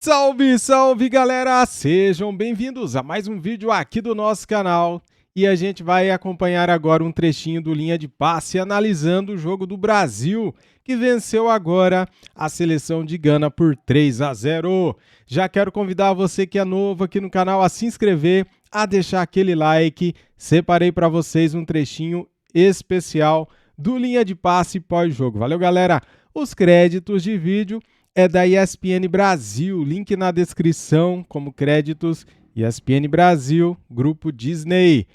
Salve, salve galera! Sejam bem-vindos a mais um vídeo aqui do nosso canal. E a gente vai acompanhar agora um trechinho do Linha de Passe analisando o jogo do Brasil, que venceu agora a seleção de Gana por 3-0. Já quero convidar você que é novo aqui no canal a se inscrever, a deixar aquele like. Separei para vocês um trechinho especial do Linha de Passe pós-jogo. Valeu, galera! Os créditos de vídeo é da ESPN Brasil, link na descrição como créditos, ESPN Brasil, Grupo Disney.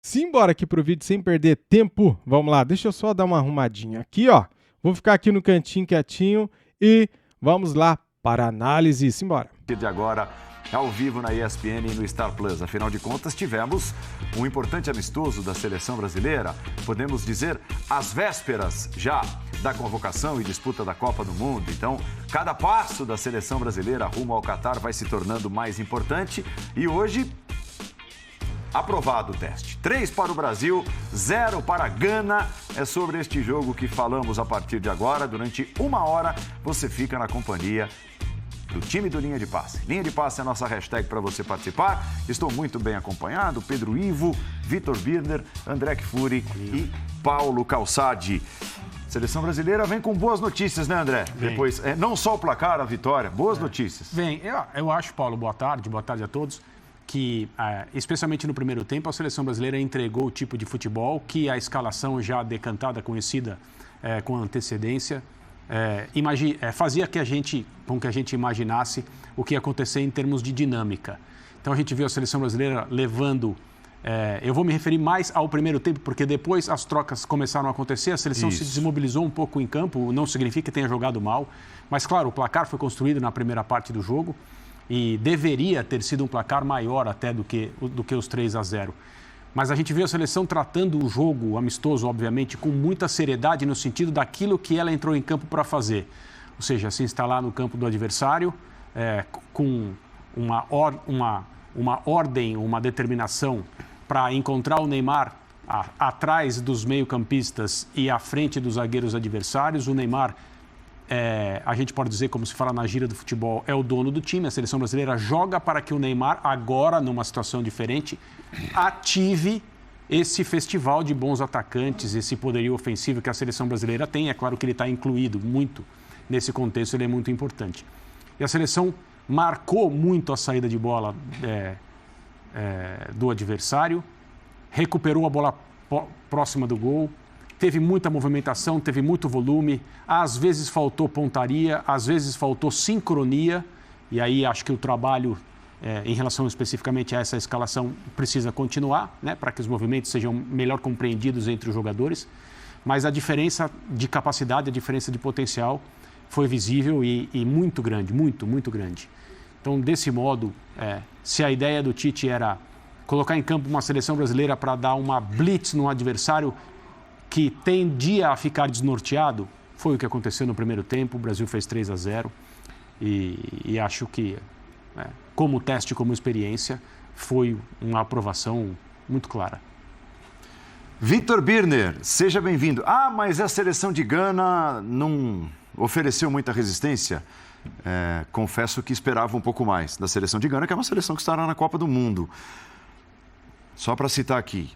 Simbora aqui pro vídeo sem perder tempo, vamos lá, deixa eu só dar uma arrumadinha aqui, ó. Vou ficar aqui no cantinho quietinho e vamos lá para a análise, simbora. De agora, ao vivo na ESPN e no Star Plus. Afinal de contas, tivemos um importante amistoso da seleção brasileira, podemos dizer, às vésperas já da convocação e disputa da Copa do Mundo. Então, cada passo da seleção brasileira rumo ao Catar vai se tornando mais importante e hoje, aprovado o teste. 3 para o Brasil, 0 para a Gana. É sobre este jogo que falamos a partir de agora. Durante 1 hora, você fica na companhia do time do Linha de Passe. Linha de Passe é a nossa hashtag para você participar. Estou muito bem acompanhado. Pedro Ivo, Vitor Birner, André Kfouri e Paulo Calçade. Seleção brasileira vem com boas notícias, né, André? Vem. Depois, não só o placar, a vitória, boas notícias. Vem. Eu acho, Paulo, boa tarde a todos, que, especialmente no primeiro tempo, a seleção brasileira entregou o tipo de futebol que a escalação já decantada, conhecida com antecedência, fazia com que a gente imaginasse o que ia acontecer em termos de dinâmica. Então a gente viu a seleção brasileira levando... eu vou me referir mais ao primeiro tempo, porque depois as trocas começaram a acontecer, a seleção se desmobilizou um pouco em campo, não significa que tenha jogado mal, mas claro, o placar foi construído na primeira parte do jogo e deveria ter sido um placar maior até do que os 3-0. Mas a gente viu a seleção tratando o jogo amistoso, obviamente, com muita seriedade no sentido daquilo que ela entrou em campo para fazer. Ou seja, se instalar no campo do adversário com uma ordem, uma determinação para encontrar o Neymar atrás dos meio-campistas e à frente dos zagueiros adversários. O Neymar, a gente pode dizer, como se fala na gíria do futebol, é o dono do time. A seleção brasileira joga para que o Neymar, agora, numa situação diferente, ative esse festival de bons atacantes, esse poderio ofensivo que a seleção brasileira tem. É claro que ele está incluído muito nesse contexto, ele é muito importante. E a seleção marcou muito a saída de bola do adversário, recuperou a bola próxima do gol, teve muita movimentação, teve muito volume, às vezes faltou pontaria, às vezes faltou sincronia, e aí acho que o trabalho em relação especificamente a essa escalação precisa continuar, né, para que os movimentos sejam melhor compreendidos entre os jogadores, mas a diferença de capacidade, a diferença de potencial foi visível e muito grande, muito grande. Então, desse modo, se a ideia do Tite era colocar em campo uma seleção brasileira para dar uma blitz no adversário que tendia a ficar desnorteado, foi o que aconteceu no primeiro tempo. O Brasil fez 3-0 e acho que, como teste, como experiência, foi uma aprovação muito clara. Vitor Birner, seja bem-vindo. Mas a seleção de Gana não ofereceu muita resistência? Confesso que esperava um pouco mais da seleção de Gana, que é uma seleção que estará na Copa do Mundo. Só para citar aqui,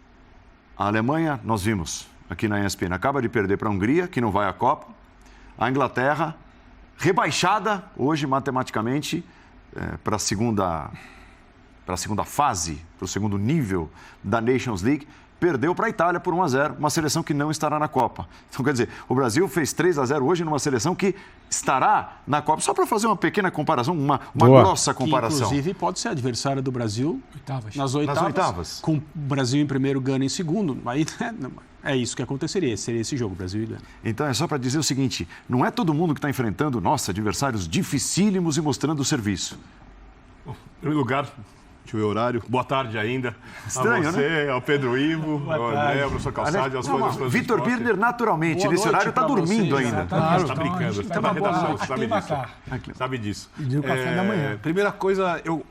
a Alemanha, nós vimos aqui na ESPN, acaba de perder para a Hungria, que não vai à Copa. A Inglaterra, rebaixada hoje matematicamente para a segunda fase, para o segundo nível da Nations League, perdeu para a Itália por 1-0, uma seleção que não estará na Copa. Então, quer dizer, o Brasil fez 3-0 hoje numa seleção que estará na Copa. Só para fazer uma pequena comparação, uma grossa comparação. Que, inclusive, pode ser adversária do Brasil nas oitavas. Com o Brasil em primeiro, Gana em segundo. Aí, é isso que aconteceria, seria esse jogo, Brasil e Gana. Então, é só para dizer o seguinte, não é todo mundo que está enfrentando, adversários dificílimos e mostrando o serviço. Em primeiro lugar, deixa eu ver o horário. Boa tarde ainda. Estranho, a você, ao Pedro Ivo, ao André, ao professor Calçade, aos fãs do Vitor Birner, naturalmente, nesse horário está dormindo ainda. Está brincando, está na redação, você sabe disso. Sabe disso. E o café da manhã. Primeira coisa, eu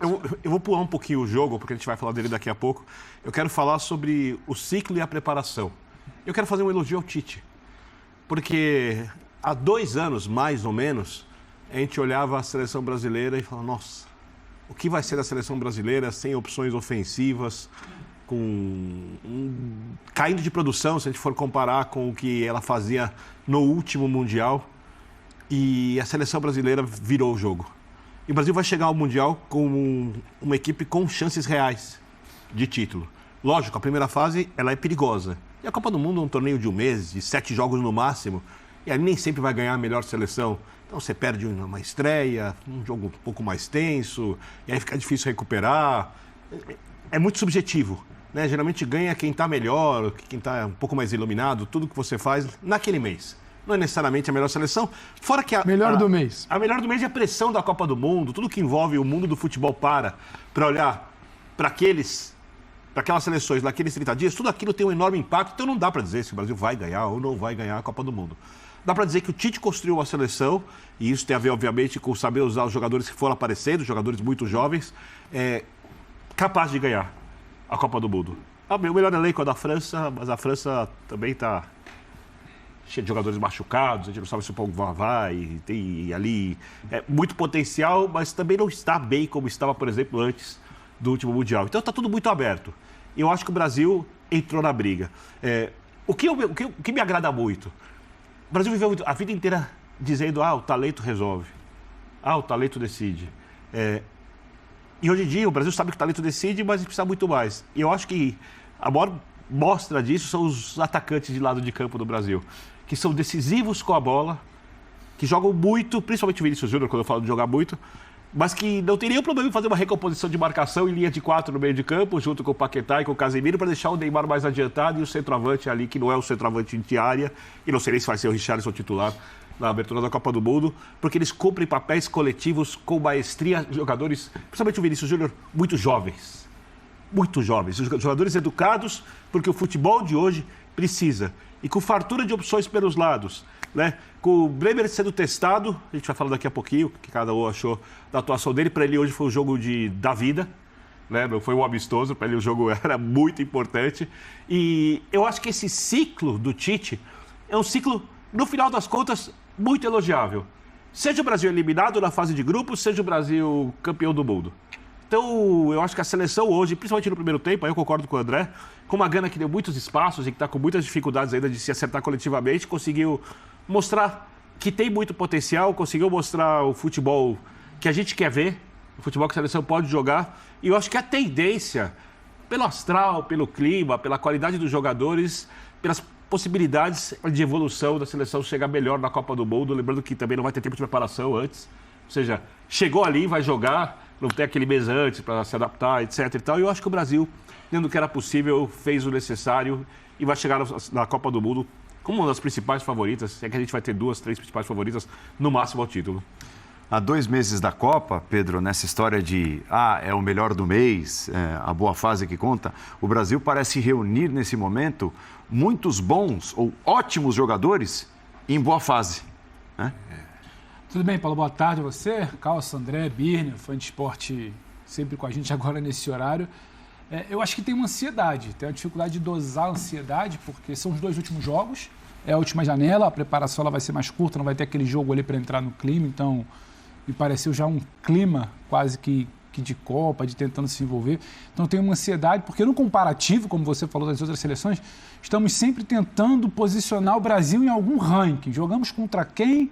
vou pular um pouquinho o jogo, porque a gente vai falar dele daqui a pouco. Eu quero falar sobre o ciclo e a preparação. Eu quero fazer um elogio ao Tite, porque há 2 anos, mais ou menos, a gente olhava a seleção brasileira e falava, nossa, o que vai ser da seleção brasileira sem opções ofensivas, caindo de produção, se a gente for comparar com o que ela fazia no último Mundial. E a seleção brasileira virou o jogo. E o Brasil vai chegar ao Mundial com uma equipe com chances reais de título. Lógico, a primeira fase ela é perigosa. E a Copa do Mundo é um torneio de 1 mês, de 7 jogos no máximo. E aí nem sempre vai ganhar a melhor seleção. Então você perde uma estreia, um jogo um pouco mais tenso, e aí fica difícil recuperar. É muito subjetivo, né? Geralmente ganha quem está melhor, quem está um pouco mais iluminado, tudo que você faz naquele mês. Não é necessariamente a melhor seleção, fora que melhor do mês. A melhor do mês é a pressão da Copa do Mundo, tudo que envolve o mundo do futebol para olhar para aquelas seleções, naqueles 30 dias, tudo aquilo tem um enorme impacto, então não dá para dizer se o Brasil vai ganhar ou não vai ganhar a Copa do Mundo. Dá para dizer que o Tite construiu uma seleção, e isso tem a ver, obviamente, com saber usar os jogadores que foram aparecendo, jogadores muito jovens, capaz de ganhar a Copa do Mundo. O melhor elenco é da França, mas a França também está cheia de jogadores machucados, a gente não sabe se o Pogba vai, tem ali muito potencial, mas também não está bem como estava, por exemplo, antes do último Mundial. Então está tudo muito aberto. E eu acho que o Brasil entrou na briga. O que me agrada muito? O Brasil viveu a vida inteira dizendo, o talento resolve, o talento decide. E hoje em dia o Brasil sabe que o talento decide, mas precisa muito mais. E eu acho que a maior mostra disso são os atacantes de lado de campo do Brasil, que são decisivos com a bola, que jogam muito, principalmente o Vinícius Júnior, quando eu falo de jogar muito, mas que não tem nenhum problema em fazer uma recomposição de marcação em linha de 4 no meio de campo, junto com o Paquetá e com o Casemiro, para deixar o Neymar mais adiantado e o centroavante ali, que não é o centroavante de área, e não sei nem se vai ser o Richarlison titular na abertura da Copa do Mundo, porque eles cumprem papéis coletivos com maestria, jogadores, principalmente o Vinícius Júnior, muito jovens. Muito jovens, jogadores educados, porque o futebol de hoje precisa. E com fartura de opções pelos lados, né? Com o Bremer sendo testado, a gente vai falar daqui a pouquinho o que cada um achou da atuação dele. Para ele hoje foi o jogo da vida, né? Não foi um amistoso, para ele o jogo era muito importante. E eu acho que esse ciclo do Tite é um ciclo, no final das contas, muito elogiável. Seja o Brasil eliminado na fase de grupos, seja o Brasil campeão do mundo. Então, eu acho que a seleção hoje, principalmente no primeiro tempo, aí eu concordo com o André, com uma Gana que deu muitos espaços e que está com muitas dificuldades ainda de se acertar coletivamente, conseguiu mostrar que tem muito potencial, conseguiu mostrar o futebol que a gente quer ver, o futebol que a seleção pode jogar. E eu acho que a tendência, pelo astral, pelo clima, pela qualidade dos jogadores, pelas possibilidades de evolução da seleção chegar melhor na Copa do Mundo, lembrando que também não vai ter tempo de preparação antes, ou seja, chegou ali, vai jogar, não tem aquele mês antes para se adaptar, etc. e tal. E eu acho que o Brasil, dentro do que era possível, fez o necessário e vai chegar na Copa do Mundo como uma das principais favoritas. É que a gente vai ter 2, 3 principais favoritas, no máximo ao título. Há 2 meses da Copa, Pedro, nessa história de é o melhor do mês, a boa fase que conta, o Brasil parece reunir nesse momento muitos bons ou ótimos jogadores em boa fase, né? Tudo bem, Paulo? Boa tarde a você, Calça, André, Birner, fã de esporte sempre com a gente agora nesse horário. Eu acho que tem uma ansiedade, tem a dificuldade de dosar a ansiedade, porque são os 2 últimos jogos, é a última janela, a preparação ela vai ser mais curta, não vai ter aquele jogo ali para entrar no clima, então me pareceu já um clima quase que de Copa, de tentando se envolver. Então tem uma ansiedade, porque no comparativo, como você falou das outras seleções, estamos sempre tentando posicionar o Brasil em algum ranking. Jogamos contra quem?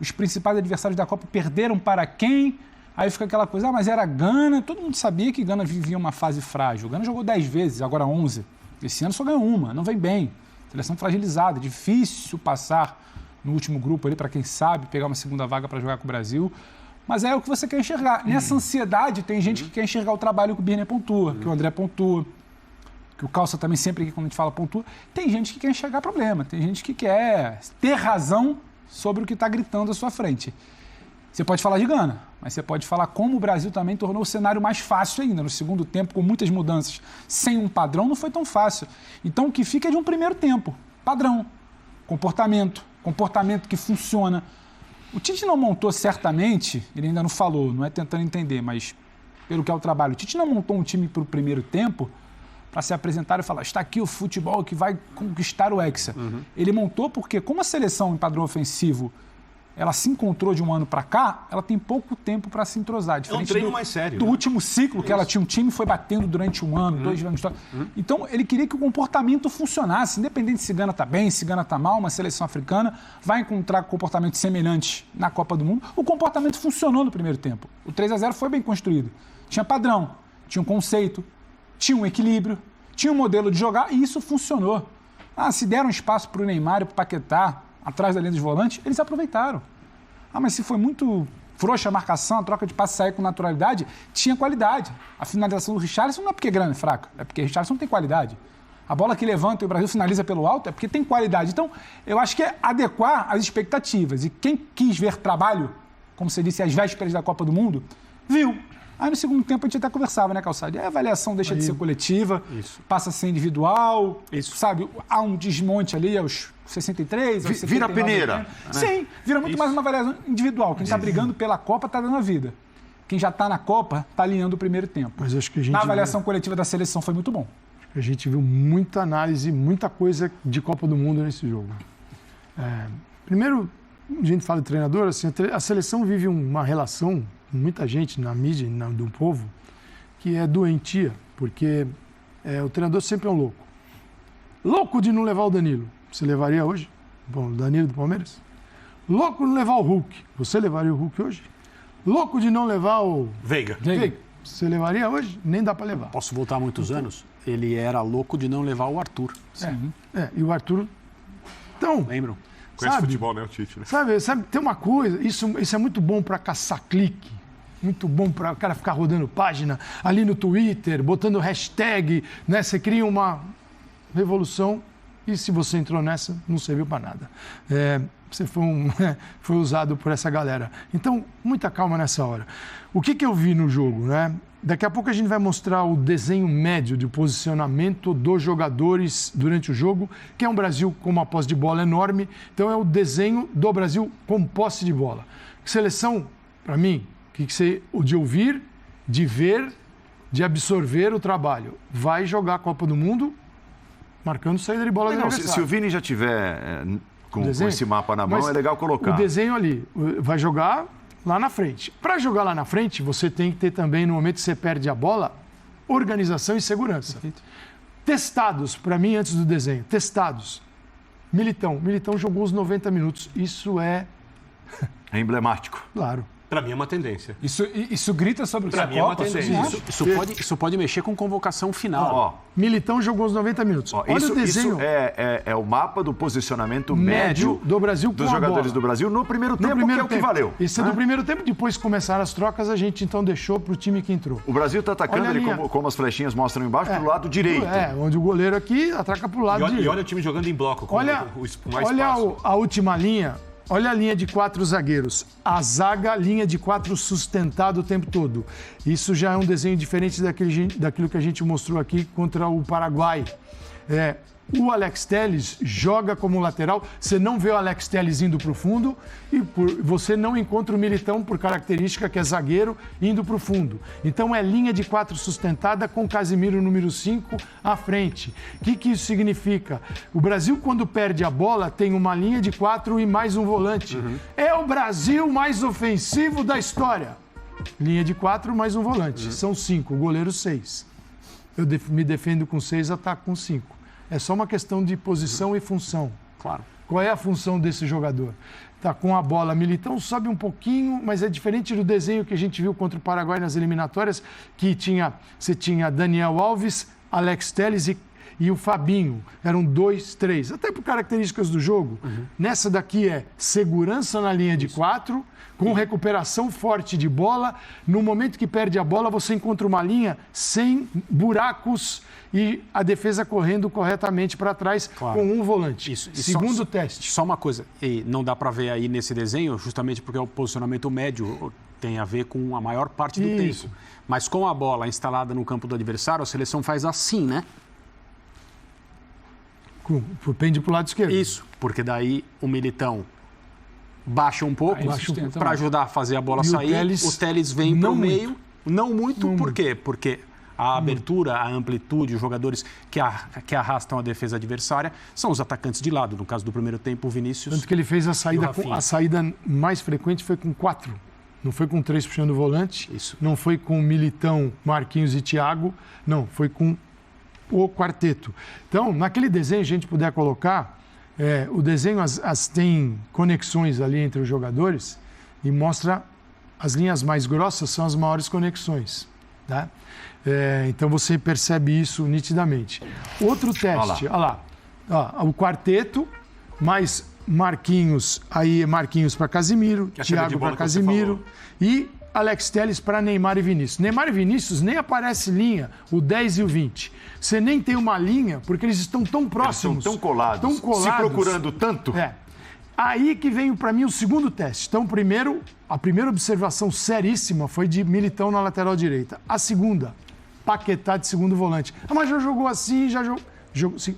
Os principais adversários da Copa perderam para quem? Aí fica aquela coisa, mas era Gana, todo mundo sabia que Gana vivia uma fase frágil. Gana jogou 10 vezes, agora 11. Esse ano só ganhou uma, não vem bem. Seleção fragilizada, difícil passar no último grupo ali para quem sabe pegar uma segunda vaga para jogar com o Brasil. Mas é o que você quer enxergar. Nessa ansiedade tem gente que quer enxergar o trabalho que o Birner pontua, que o André pontua, que o Calça também sempre, quando a gente fala pontua. Tem gente que quer enxergar problema, tem gente que quer ter razão sobre o que está gritando à sua frente. Você pode falar de Gana, mas você pode falar como o Brasil também tornou o cenário mais fácil ainda. No segundo tempo, com muitas mudanças, sem um padrão, não foi tão fácil. Então, o que fica é de um primeiro tempo. Padrão, comportamento que funciona. O Tite não montou certamente, ele ainda não falou, não é tentando entender, mas pelo que é o trabalho, o Tite não montou um time para o primeiro tempo para se apresentar e falar, está aqui o futebol que vai conquistar o Hexa. Ele montou porque, como a seleção em padrão ofensivo ela se encontrou de um ano para cá, ela tem pouco tempo para se entrosar. Diferente treino mais sério, do né? último ciclo que ela tinha, um time foi batendo durante um ano, 2 anos. Então, ele queria que o comportamento funcionasse, independente se Gana está bem, se Gana está mal, uma seleção africana vai encontrar comportamentos semelhantes na Copa do Mundo. O comportamento funcionou no primeiro tempo. O 3-0 foi bem construído. Tinha padrão, tinha um conceito, tinha um equilíbrio, tinha um modelo de jogar e isso funcionou. Se deram espaço para o Neymar e para o Paquetá atrás da linha dos volantes, eles aproveitaram. Mas se foi muito frouxa a marcação, a troca de passe sair com naturalidade, tinha qualidade. A finalização do Richarlison não é porque Grana é fraca, é porque Richarlison tem qualidade. A bola que levanta e o Brasil finaliza pelo alto é porque tem qualidade. Então, eu acho que é adequar as expectativas. E quem quis ver trabalho, como você disse, às vésperas da Copa do Mundo, viu. Aí no segundo tempo a gente até conversava, né, Calçado? A avaliação deixa de ser coletiva, passa a ser individual, sabe? Há um desmonte ali aos 63, aos 79. Vira peneira. Né? Sim, vira muito mais uma avaliação individual. Quem está brigando pela Copa está dando a vida. Quem já está na Copa está alinhando o primeiro tempo. Mas acho que a gente na avaliação coletiva da seleção foi muito bom. A gente viu muita análise, muita coisa de Copa do Mundo nesse jogo. Primeiro, a gente fala de treinador, assim, a seleção vive uma relação com muita gente na mídia, do povo, que é doentia, porque o treinador sempre é um louco. Louco de não levar o Danilo. Você levaria hoje? Bom, o Danilo do Palmeiras? Louco de não levar o Hulk. Você levaria o Hulk hoje? Louco de não levar o Veiga. Você levaria hoje? Nem dá para levar. Posso voltar muitos anos? Ele era louco de não levar o Arthur. E o Arthur... Então... Lembram? Conhece futebol, né, o Tite? Né? Sabe, tem uma coisa, isso é muito bom para caçar clique, muito bom para o cara ficar rodando página ali no Twitter, botando hashtag, né? Você cria uma revolução e se você entrou nessa, não serviu para nada. Você foi usado por essa galera. Então, muita calma nessa hora. O que eu vi no jogo, né? Daqui a pouco a gente vai mostrar o desenho médio de posicionamento dos jogadores durante o jogo, que é um Brasil com uma posse de bola enorme. Então, é o desenho do Brasil com posse de bola. Seleção, para mim, de ouvir, de ver, de absorver o trabalho. Vai jogar a Copa do Mundo marcando saída de bola do adversário. Se o Vini já tiver com esse mapa na mão, é legal colocar. O desenho ali, vai jogar lá na frente. Para jogar lá na frente, você tem que ter também, no momento que você perde a bola, organização e segurança. Perfeito. Testados, para mim, antes do desenho, testados. Militão jogou os 90 minutos. Isso é emblemático. Claro. Para mim é uma tendência. Isso grita sobre o que é a Copa. Isso pode mexer com convocação final. Militão jogou os 90 minutos. Olha o desenho. Isso é o mapa do posicionamento médio do Brasil dos jogadores do Brasil no primeiro tempo, que é o que valeu. Isso é do primeiro tempo. Depois que começaram as trocas, a gente então deixou para o time que entrou. O Brasil está atacando ele, como as flechinhas mostram embaixo, para o lado direito. Onde o goleiro aqui ataca para o lado direito. E olha o time jogando em bloco. Olha a última linha. Olha a linha de 4 zagueiros. A zaga, linha de 4 sustentada o tempo todo. Isso já é um desenho diferente daquilo que a gente mostrou aqui contra o Paraguai. O Alex Telles joga como lateral. Você não vê o Alex Telles indo para o fundo e você não encontra o Militão, por característica, que é zagueiro, indo para o fundo. Então é linha de 4 sustentada com Casimiro número 5 à frente. O que isso significa? O Brasil, quando perde a bola, tem uma linha de 4 e mais um volante. É o Brasil mais ofensivo da história. Linha de 4 mais um volante. São 5, o goleiro 6. Eu me defendo com 6, ataco com 5. É só uma questão de posição e função. Claro. Qual é a função desse jogador? Tá com a bola, Militão sobe um pouquinho, mas é diferente do desenho que a gente viu contra o Paraguai nas eliminatórias, que você tinha Daniel Alves, Alex Telles e o Fabinho. Eram 2, 3. Até por características do jogo. Nessa daqui é segurança na linha de 4, com recuperação forte de bola. No momento que perde a bola, você encontra uma linha sem buracos e a defesa correndo corretamente para trás, com um volante. Segundo teste. Só uma coisa, e não dá para ver aí nesse desenho, justamente porque o posicionamento médio tem a ver com a maior parte do tempo. Mas com a bola instalada no campo do adversário, a seleção faz assim, né? Pende para o lado esquerdo. Isso, porque daí o Militão baixa um pouco para ajudar a fazer a bola sair. O Telles vem para o meio. Não muito, por quê? Porque A abertura, a amplitude, os jogadores que arrastam a defesa adversária são os atacantes de lado. No caso do primeiro tempo, o Vinícius. Tanto que ele fez a saída mais frequente foi com 4. Não foi com 3 puxando o volante. Isso. Não foi com Militão, Marquinhos e Thiago. Não, foi com o quarteto. Então, naquele desenho, a gente puder colocar, o desenho tem conexões ali entre os jogadores e mostra as linhas mais grossas são as maiores conexões. Tá? Então, você percebe isso nitidamente. Outro teste, olha lá. O quarteto, mais Marquinhos para Casimiro, Thiago para Casimiro e Alex Telles para Neymar e Vinícius. Neymar e Vinícius nem aparece linha, o 10 e o 20. Você nem tem uma linha, porque eles estão tão próximos. Eles estão tão colados, se procurando tanto. Aí que vem para mim o segundo teste. Então, a primeira observação seríssima foi de Militão na lateral direita. A segunda, Paquetá de segundo volante. Mas já jogou assim,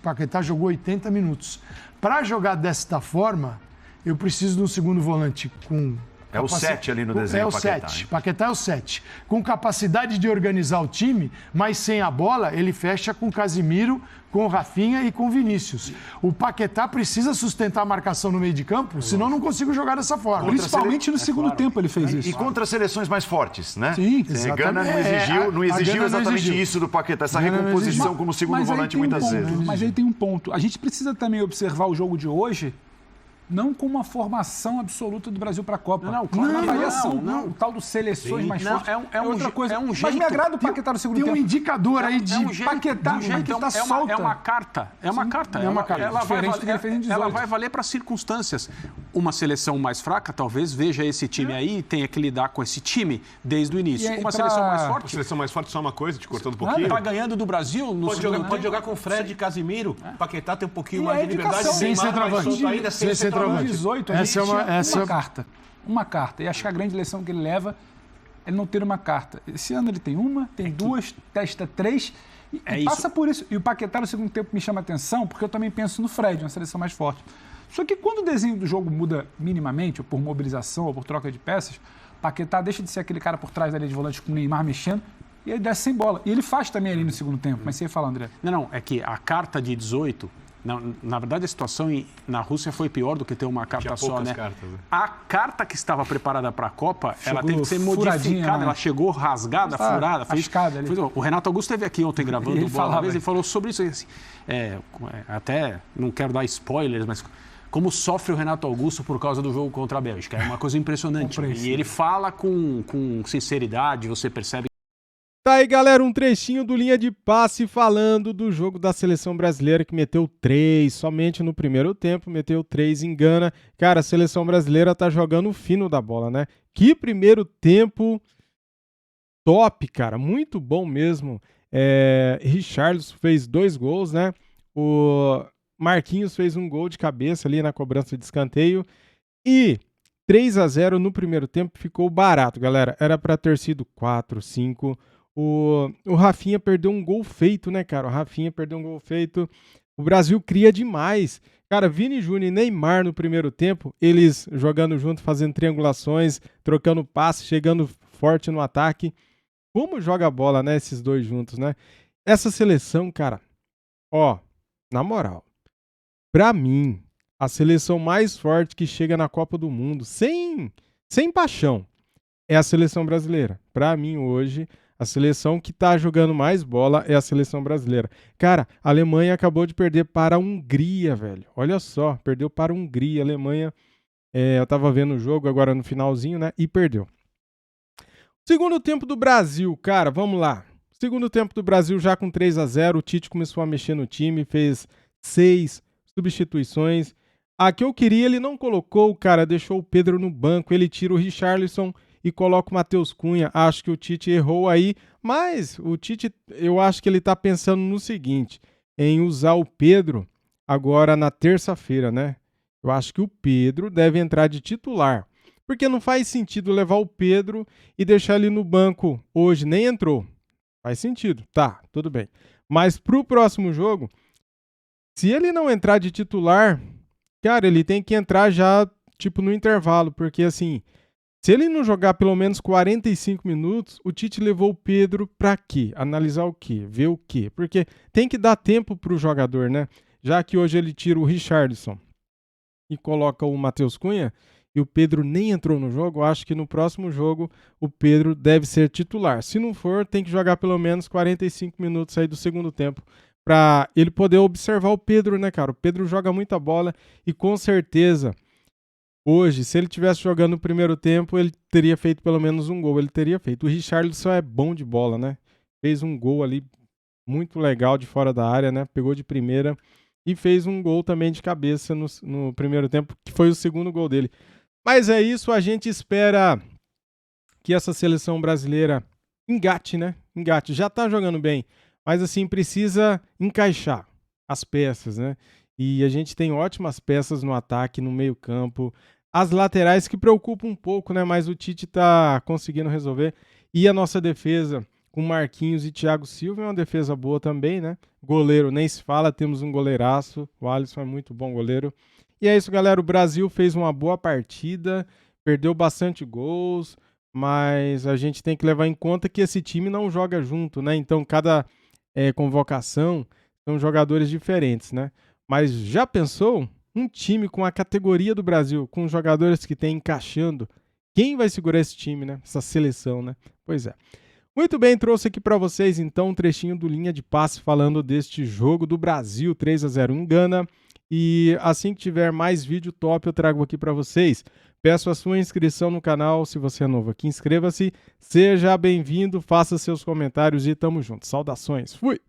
Paquetá jogou 80 minutos. Para jogar desta forma, eu preciso de um segundo volante com... É o 7 ali no desenho, é o Paquetá. 7. Paquetá é o 7. Com capacidade de organizar o time, mas sem a bola, ele fecha com Casimiro, com Rafinha e com Vinícius. O Paquetá precisa sustentar a marcação no meio de campo, senão não consigo jogar dessa forma. Principalmente no segundo tempo ele fez isso. E contra seleções mais fortes, né? Sim, exatamente. Gana não exigiu exatamente isso do Paquetá, essa recomposição como segundo volante muitas vezes. Mas aí tem um ponto. A gente precisa também observar o jogo de hoje não com uma formação absoluta do Brasil para a Copa. Não, claro, não. O tal dos seleções mais fortes. É outra coisa. Mas me agrada o Paquetá no segundo tempo. Tem um indicador aí de Paquetá solta. É uma carta. É uma carta. Diferente do que ele fez em 18. Ela vai valer para circunstâncias. Uma seleção mais fraca, talvez, veja esse time aí e tenha que lidar com esse time desde o início. Uma seleção mais forte... A seleção mais forte só uma coisa, te cortando um pouquinho. Tá ganhando do Brasil no Pode jogar com Fred e Casimiro. Paquetá tem um pouquinho mais de liberdade. Sem centroavante. Sem centroavante. 18, essa é uma carta. Uma carta. E acho que a grande lição que ele leva é não ter uma carta. Esse ano ele tem uma, tem duas, testa 3 e passa por isso. E o Paquetá no segundo tempo me chama a atenção, porque eu também penso no Fred, uma seleção mais forte. Só que quando o desenho do jogo muda minimamente, ou por mobilização, ou por troca de peças, Paquetá deixa de ser aquele cara por trás da linha de volante com o Neymar mexendo, e ele desce sem bola. E ele faz também ali no segundo tempo. Mas você ia falar, André? Não, é que a carta de 18... Na verdade, a situação na Rússia foi pior do que ter uma carta só, né? Cartas, né? A carta que estava preparada para a Copa, ela teve que ser modificada, ela chegou rasgada, furada. O Renato Augusto esteve aqui ontem gravando o Bola Vez e falou sobre isso. Assim, até não quero dar spoilers, mas como sofre o Renato Augusto por causa do jogo contra a Bélgica. É uma coisa impressionante. E ele fala com sinceridade, você percebe. Tá aí, galera, um trechinho do Linha de Passe falando do jogo da seleção brasileira que meteu 3, somente no primeiro tempo, meteu 3 em Gana. Cara, a seleção brasileira tá jogando o fino da bola, né? Que primeiro tempo top, cara, muito bom mesmo. Richarlison fez 2 gols, né? O Marquinhos fez um gol de cabeça ali na cobrança de escanteio e 3-0 no primeiro tempo ficou barato, galera. Era pra ter sido 4, 5. O Rafinha perdeu um gol feito, né, cara? O Rafinha perdeu um gol feito. O Brasil cria demais. Cara, Vini Júnior e Neymar no primeiro tempo, eles jogando junto, fazendo triangulações, trocando passe, chegando forte no ataque. Como joga a bola, né, esses dois juntos, né? Essa seleção, cara, na moral, pra mim, a seleção mais forte que chega na Copa do Mundo, sem paixão, é a seleção brasileira. Pra mim, hoje, a seleção que tá jogando mais bola é a seleção brasileira. Cara, a Alemanha acabou de perder para a Hungria, velho. Olha só, perdeu para a Hungria. A Alemanha, eu tava vendo o jogo agora no finalzinho, né? E perdeu. Segundo tempo do Brasil, cara, vamos lá. Segundo tempo do Brasil já com 3-0. O Tite começou a mexer no time, fez 6 substituições. A que eu queria ele não colocou, cara, deixou o Pedro no banco. Ele tira o Richarlison e coloca o Matheus Cunha. Acho que o Tite errou aí, mas o Tite, eu acho que ele tá pensando no seguinte, em usar o Pedro agora na terça-feira, né? Eu acho que o Pedro deve entrar de titular, porque não faz sentido levar o Pedro e deixar ele no banco hoje, nem entrou. Faz sentido, tá, tudo bem. Mas pro próximo jogo, se ele não entrar de titular, cara, ele tem que entrar já, tipo, no intervalo, porque assim, Se ele não jogar pelo menos 45 minutos, o Tite levou o Pedro para quê? Analisar o quê? Ver o quê? Porque tem que dar tempo para o jogador, né? Já que hoje ele tira o Richarlison e coloca o Matheus Cunha, e o Pedro nem entrou no jogo, eu acho que no próximo jogo o Pedro deve ser titular. Se não for, tem que jogar pelo menos 45 minutos aí do segundo tempo para ele poder observar o Pedro, né, cara? O Pedro joga muita bola e com certeza hoje, se ele tivesse jogando no primeiro tempo, ele teria feito pelo menos um gol. Ele teria feito. O Richarlison é bom de bola, né? Fez um gol ali muito legal de fora da área, né? Pegou de primeira e fez um gol também de cabeça no primeiro tempo, que foi o segundo gol dele. Mas é isso, a gente espera que essa seleção brasileira engate, né? Engate. Já tá jogando bem, mas assim, precisa encaixar as peças, né? E a gente tem ótimas peças no ataque, no meio-campo. As laterais que preocupam um pouco, né? Mas o Tite tá conseguindo resolver. E a nossa defesa, com Marquinhos e Thiago Silva, é uma defesa boa também, né? Goleiro, nem se fala, temos um goleiraço. O Alisson é muito bom goleiro. E é isso, galera. O Brasil fez uma boa partida, perdeu bastante gols, mas a gente tem que levar em conta que esse time não joga junto, né? Então, cada convocação são jogadores diferentes, né? Mas já pensou um time com a categoria do Brasil, com os jogadores que tem encaixando? Quem vai segurar esse time, né? Essa seleção, né? Pois é. Muito bem, trouxe aqui para vocês então um trechinho do Linha de Passe falando deste jogo do Brasil 3-0 em Gana. E assim que tiver mais vídeo top eu trago aqui para vocês. Peço a sua inscrição no canal, se você é novo aqui, inscreva-se. Seja bem-vindo, faça seus comentários e tamo junto. Saudações, fui!